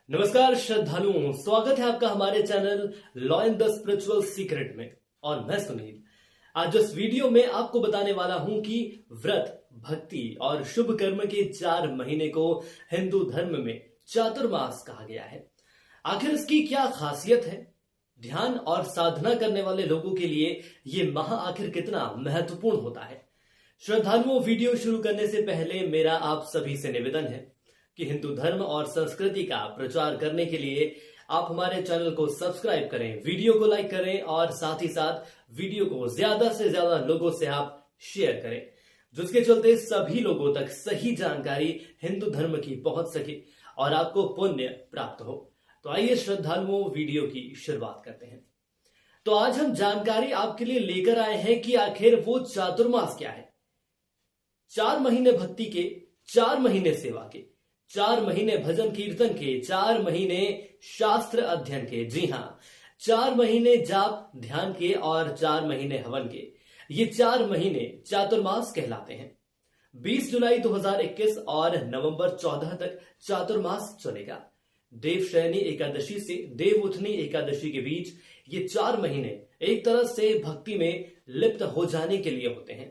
नमस्कार श्रद्धालुओं, स्वागत है आपका हमारे channel law in the spiritual secret में। और मैं सुनील आज इस वीडियो में आपको बताने वाला हूं कि व्रत, भक्ति और शुभ कर्म के 4 महीने को हिंदू धर्म में चातुर्मास कहा गया है। आखिर इसकी क्या खासियत है? ध्यान और साधना करने वाले लोगों के लिए ये माह आखिर कितना महत्वपूर्ण होता है? श्रद्धालुओं, वीडियो शुरू करने से पहले मेरा आप सभी से निवेदन है कि हिंदू धर्म और संस्कृति का प्रचार करने के लिए आप हमारे चैनल को सब्सक्राइब करें, वीडियो को लाइक करें और साथ ही साथ वीडियो को ज्यादा से ज्यादा लोगों से आप शेयर करें, जिसके चलते सभी लोगों तक सही जानकारी हिंदू धर्म की पहुंच सके और आपको पुण्य प्राप्त हो। तो आइए श्रद्धालुओं, वीडियो की शुरुआत करते हैं। तो आज हम जानकारी आपके लिए लेकर आए हैं कि आखिर वो चातुर्मास क्या है। 4 महीने भक्ति के, 4 महीने सेवा के, 4 महीने भजन कीर्तन के, 4 महीने शास्त्र अध्ययन के, जी हां, 4 महीने जाप ध्यान के और 4 महीने हवन के, ये 4 महीने चातुर्मास कहलाते हैं। 20 जुलाई 2021 और नवंबर 14 तक चातुर्मास चलेगा। देवशयनी एकादशी से देवउठनी एकादशी के बीच ये 4 महीने एक तरह से भक्ति में लिप्त हो जाने के लिए होते हैं।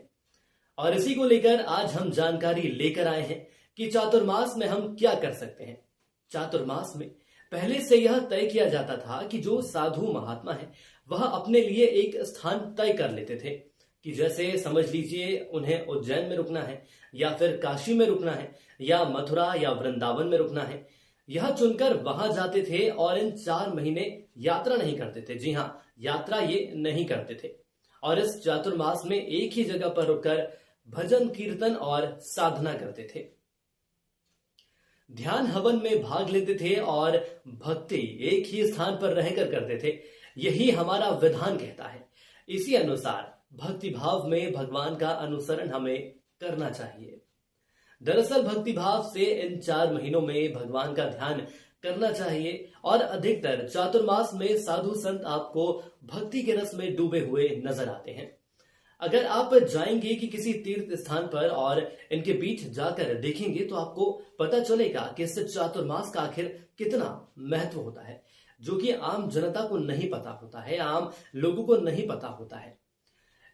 और इसी को लेकर आज हम जानकारी लेकर आए हैं कि चातुर्मास में हम क्या कर सकते हैं। चातुर्मास में पहले से यह तय किया जाता था कि जो साधु महात्मा है वह अपने लिए एक स्थान तय कर लेते थे कि जैसे समझ लीजिए उन्हें उज्जैन में रुकना है या फिर काशी में रुकना है या मथुरा या वृंदावन में रुकना है। यह चुनकर वहां जाते थे और इन 4 महीने यात्रा नहीं करते थे। जी हां, यात्रा ये नहीं करते थे और इस चातुर्मास में एक ही जगह पर रुककर भजन कीर्तन और साधना करते थे, ध्यान हवन में भाग लेते थे और भक्ति एक ही स्थान पर रहकर करते थे। यही हमारा विधान कहता है। इसी अनुसार भक्ति भाव में भगवान का अनुसरण हमें करना चाहिए। दरअसल भक्ति भाव से इन 4 महीनों में भगवान का ध्यान करना चाहिए और अधिकतर चातुर्मास में साधु संत आपको भक्ति के रस में डूबे हुए नजर आते हैं। अगर आप जाएंगे कि किसी तीर्थ स्थान पर और इनके बीच जाकर देखेंगे तो आपको पता चलेगा कि इस चातुर्मास का आखिर कितना महत्व होता है, जो कि आम जनता को नहीं पता होता है, आम लोगों को नहीं पता होता है।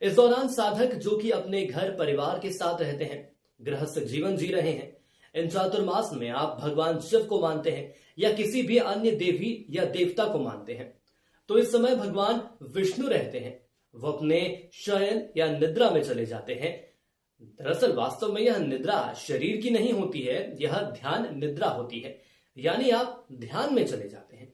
इस दौरान साधक जो कि अपने घर परिवार के साथ रहते हैं, गृहस्थ जीवन जी रहे हैं, इन चातुर्मास में आप भगवान शिव को मानते हैं या किसी भी अन्य देवी या देवता को मानते हैं, तो इस समय भगवान विष्णु रहते हैं। वो अपने शयन या निद्रा में चले जाते हैं। दरअसल वास्तव में यह निद्रा शरीर की नहीं होती है, यह ध्यान निद्रा होती है। यानी आप ध्यान में चले जाते हैं,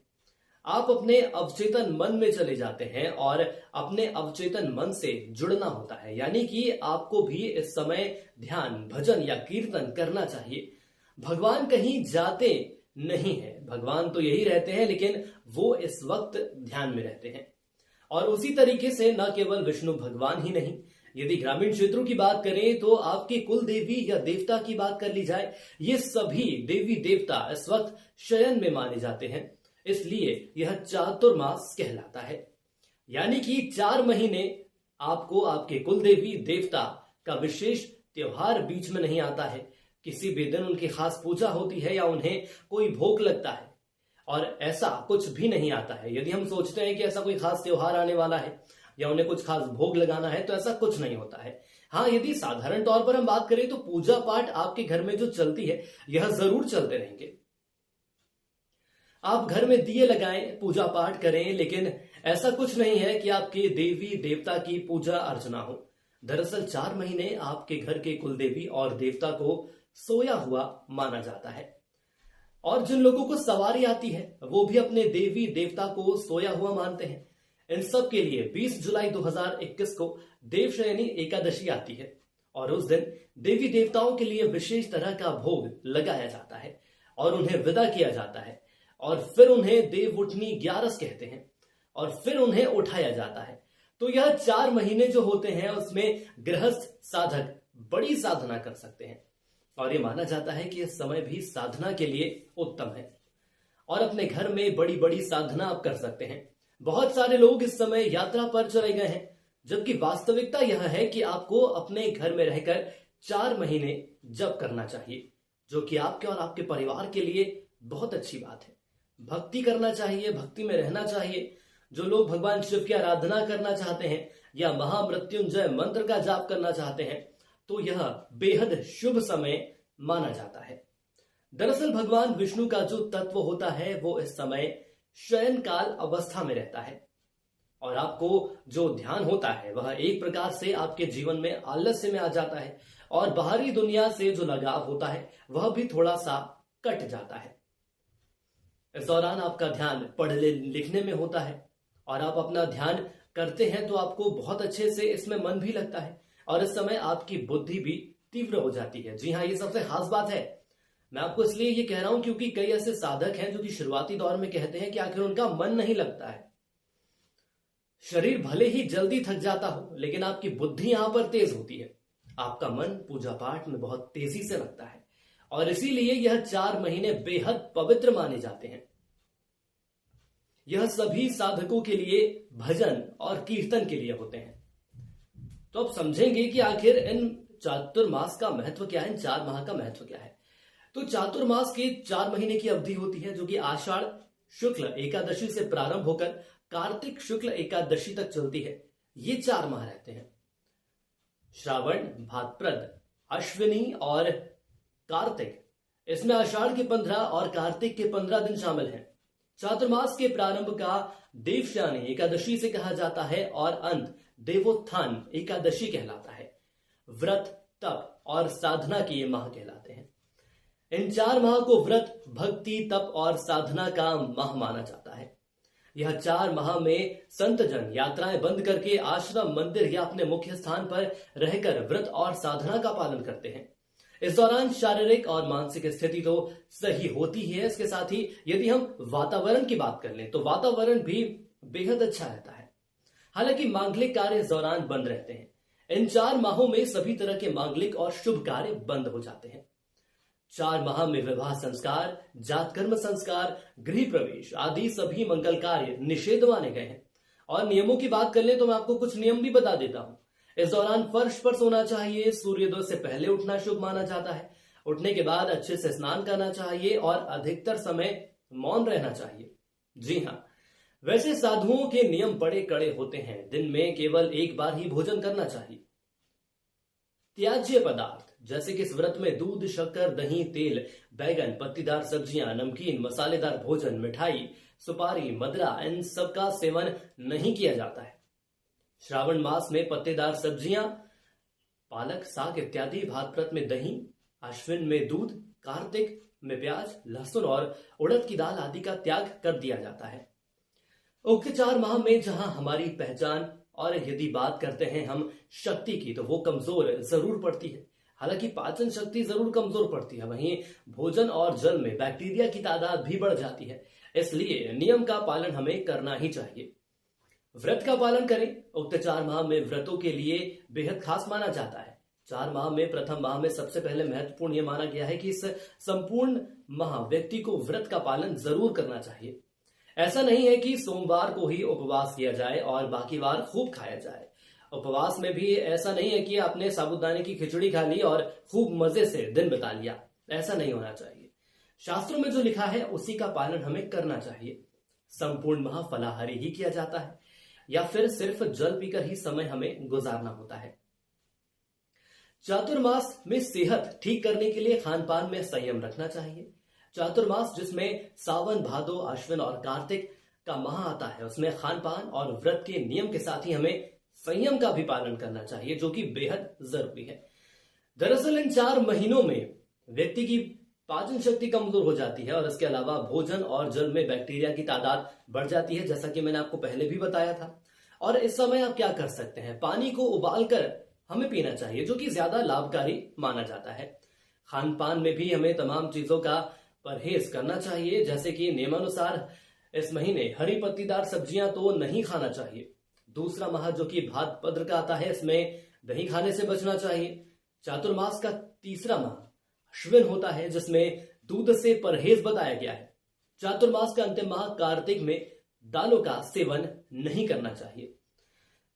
आप अपने अवचेतन मन में चले जाते हैं और अपने अवचेतन मन से जुड़ना होता है। यानी कि आपको भी इस समय ध्यान, भजन या कीर्तन करना चाहिए। भगवान कहीं जाते नहीं है, भगवान तो यही रहते हैं, लेकिन वो इस वक्त ध्यान में रहते हैं। और उसी तरीके से न केवल विष्णु भगवान ही नहीं, यदि ग्रामीण क्षेत्रों की बात करें तो आपकी कुल देवी या देवता की बात कर ली जाए, ये सभी देवी देवता इस वक्त शयन में माने जाते हैं। इसलिए यह चातुर्मास कहलाता है। यानी कि 4 महीने आपको आपके कुल देवी देवता का विशेष त्योहार बीच में नहीं आता है, किसी भी दिन उनकी खास पूजा होती है या उन्हें कोई भोग लगता है, और ऐसा कुछ भी नहीं आता है। यदि हम सोचते हैं कि ऐसा कोई खास त्योहार आने वाला है या उन्हें कुछ खास भोग लगाना है, तो ऐसा कुछ नहीं होता है। हाँ, यदि साधारण तौर पर हम बात करें तो पूजा पाठ आपके घर में जो चलती है यह जरूर चलते रहेंगे। आप घर में दिए लगाएं, पूजा पाठ करें, लेकिन ऐसा कुछ नहीं है कि आपके देवी देवता की पूजा अर्चना हो। दरअसल 4 महीने आपके घर के कुल देवी और देवता को सोया हुआ माना जाता है। और जिन लोगों को सवारी आती है वो भी अपने देवी देवता को सोया हुआ मानते हैं। इन सब के लिए 20 जुलाई 2021 को देवशयनी एकादशी आती है और उस दिन देवी देवताओं के लिए विशेष तरह का भोग लगाया जाता है और उन्हें विदा किया जाता है और फिर उन्हें देवउठनी 11 कहते हैं और फिर उन्हें उठाया जाता है। तो यह 4 महीने जो होते हैं उसमें गृहस्थ साधक बड़ी साधना कर सकते हैं और ये माना जाता है कि इस समय भी साधना के लिए उत्तम है और अपने घर में बड़ी बड़ी साधना आप कर सकते हैं। बहुत सारे लोग इस समय यात्रा पर चले गए हैं, जबकि वास्तविकता यह है कि आपको अपने घर में रहकर 4 महीने जप करना चाहिए, जो कि आपके और आपके परिवार के लिए बहुत अच्छी बात है। भक्ति करना चाहिए, भक्ति में रहना चाहिए। जो लोग भगवान शिव की आराधना करना चाहते हैं या महामृत्युंजय मंत्र का जाप करना चाहते हैं तो यह बेहद शुभ समय माना जाता है। दरअसल भगवान विष्णु का जो तत्व होता है वो इस समय शयन काल अवस्था में रहता है और आपको जो ध्यान होता है वह एक प्रकार से आपके जीवन में आलस्य में आ जाता है और बाहरी दुनिया से जो लगाव होता है वह भी थोड़ा सा कट जाता है। इस दौरान आपका ध्यान पढ़ने लिखने में होता है और आप अपना ध्यान करते हैं तो आपको बहुत अच्छे से इसमें मन भी लगता है और इस समय आपकी बुद्धि भी तीव्र हो जाती है। जी हाँ, ये सबसे खास बात है। मैं आपको इसलिए ये कह रहा हूं क्योंकि कई ऐसे साधक हैं जो कि शुरुआती दौर में कहते हैं कि आखिर उनका मन नहीं लगता है। शरीर भले ही जल्दी थक जाता हो लेकिन आपकी बुद्धि यहां पर तेज होती है, आपका मन पूजा पाठ में बहुत तेजी से लगता है और इसीलिए यह 4 महीने बेहद पवित्र माने जाते हैं। यह सभी साधकों के लिए भजन और कीर्तन के लिए होते हैं। तो अब समझेंगे कि आखिर इन चातुर्मास का महत्व क्या है, इन 4 माह का महत्व क्या है। तो चातुर्मास के 4 महीने की अवधि होती है जो कि आषाढ़ शुक्ल एकादशी से प्रारंभ होकर कार्तिक शुक्ल एकादशी तक चलती है। ये 4 माह रहते हैं। श्रावण, भाद्रपद, अश्विनी और कार्तिक, इसमें आषाढ़ के 15 और कार्तिक के 15 दिन शामिल हैं। चातुर्मास के प्रारंभ का देवशयनी एकादशी से कहा जाता है और अंत देवोत्थान एकादशी कहलाता है। व्रत, तप और साधना के ये माह कहलाते हैं। इन 4 माह को व्रत, भक्ति, तप और साधना का माह माना जाता है। यह 4 माह में संतजन यात्राएं बंद करके आश्रम, मंदिर या अपने मुख्य स्थान पर रहकर व्रत और साधना का पालन करते हैं। इस दौरान शारीरिक और मानसिक स्थिति तो सही होती है, इसके साथ ही यदि हम वातावरण की बात कर लें तो वातावरण भी बेहद अच्छा रहता है। हालांकि मांगलिक कार्य इस दौरान बंद रहते हैं। इन 4 माहों में सभी तरह के मांगलिक और शुभ कार्य बंद हो जाते हैं। 4 माह में विवाह संस्कार, जातकर्म संस्कार, गृह प्रवेश आदि सभी मंगल कार्य निषेध माने गए हैं। और नियमों की बात कर ले तो मैं आपको कुछ नियम भी बता देता हूं। इस दौरान फर्श पर सोना चाहिए, सूर्योदय से पहले उठना शुभ माना जाता है, उठने के बाद अच्छे से स्नान करना चाहिए और अधिकतर समय मौन रहना चाहिए। जी हाँ, वैसे साधुओं के नियम बड़े कड़े होते हैं। दिन में केवल एक बार ही भोजन करना चाहिए। त्याज्य पदार्थ जैसे कि इस व्रत में दूध, शक्कर, दही, तेल, बैगन, पत्तीदार सब्जियां, नमकीन, मसालेदार भोजन, मिठाई, सुपारी, मदरा, इन सब का सेवन नहीं किया जाता है। श्रावण मास में पत्तेदार सब्जियां, पालक, साग इत्यादि, भाद्रपद में दही, अश्विन में दूध, कार्तिक में प्याज, लहसुन और उड़द की दाल आदि का त्याग कर दिया जाता है। उक्त 4 माह में जहां हमारी पहचान और यदि बात करते हैं हम शक्ति की तो वो कमजोर जरूर पड़ती है। हालांकि पाचन शक्ति जरूर कमजोर पड़ती है, वहीं भोजन और जल में बैक्टीरिया की तादाद भी बढ़ जाती है। इसलिए नियम का पालन हमें करना ही चाहिए। व्रत का पालन करें। उक्त 4 माह में व्रतों के लिए बेहद खास माना जाता है। 4 माह में प्रथम माह में सबसे पहले महत्वपूर्ण यह माना गया है कि इस संपूर्ण माह व्यक्ति को व्रत का पालन जरूर करना चाहिए। ऐसा नहीं है कि सोमवार को ही उपवास किया जाए और बाकी बार खूब खाया जाए। उपवास में भी ऐसा नहीं है कि आपने साबूदाने की खिचड़ी खा ली और खूब मजे से दिन बिता लिया। ऐसा नहीं होना चाहिए। शास्त्रों में जो लिखा है उसी का पालन हमें करना चाहिए। संपूर्ण माह फलाहारी ही किया जाता है या फिर सिर्फ जल पीकर ही समय हमें गुजारना होता है। चातुर्मास में सेहत ठीक करने के लिए खान पान में संयम रखना चाहिए। चातुर्मास जिसमें सावन, भादो, अश्विन और कार्तिक का माह आता है उसमें खान पान और व्रत के नियम के साथ ही हमें संयम का भी पालन करना चाहिए जो कि बेहद जरूरी है। दरअसल इन 4 महीनों में व्यक्ति की पाचन शक्ति कमजोर हो जाती है और इसके अलावा भोजन और जल में बैक्टीरिया की तादाद बढ़ जाती है, जैसा कि मैंने आपको पहले भी बताया था। और इस समय आप क्या कर सकते हैं, पानी को उबालकर हमें पीना चाहिए जो कि ज्यादा लाभकारी माना जाता है। खान पान में भी हमें तमाम चीजों का परहेज करना चाहिए, जैसे कि नियमानुसार इस महीने हरी पत्तीदार सब्जियां तो नहीं खाना चाहिए। दूसरा माह जो कि भाद्रपद का आता है इसमें दही खाने से बचना चाहिए। चातुर्मास का तीसरा माह अश्विन होता है जिसमें दूध से परहेज बताया गया है। चातुर्मास का अंतिम माह कार्तिक में दालों का सेवन नहीं करना चाहिए।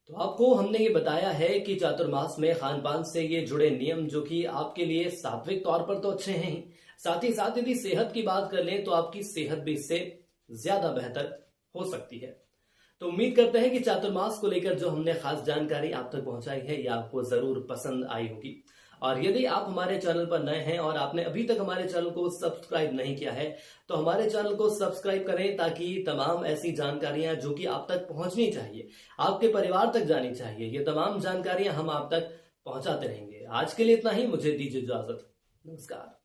तो आपको हमने ये बताया है कि चातुर्मास में खान पान से ये जुड़े नियम जो कि आपके लिए सात्विक तौर पर तो अच्छे हैं ही, साथ ही साथ यदि सेहत की बात कर लें तो आपकी सेहत भी इससे ज्यादा बेहतर हो सकती है। तो उम्मीद करते हैं कि चातुर्मास को लेकर जो हमने खास जानकारी आप तक पहुंचाई है ये आपको जरूर पसंद आई होगी। और यदि आप हमारे चैनल पर नए हैं और आपने अभी तक हमारे चैनल को सब्सक्राइब नहीं किया है तो हमारे चैनल को सब्सक्राइब करें, ताकि तमाम ऐसी जानकारियां जो कि आप तक पहुंचनी चाहिए, आपके परिवार तक जानी चाहिए, ये तमाम जानकारियां हम आप तक पहुंचाते रहेंगे। आज के लिए इतना ही, मुझे दीजिए इजाजत। नमस्कार।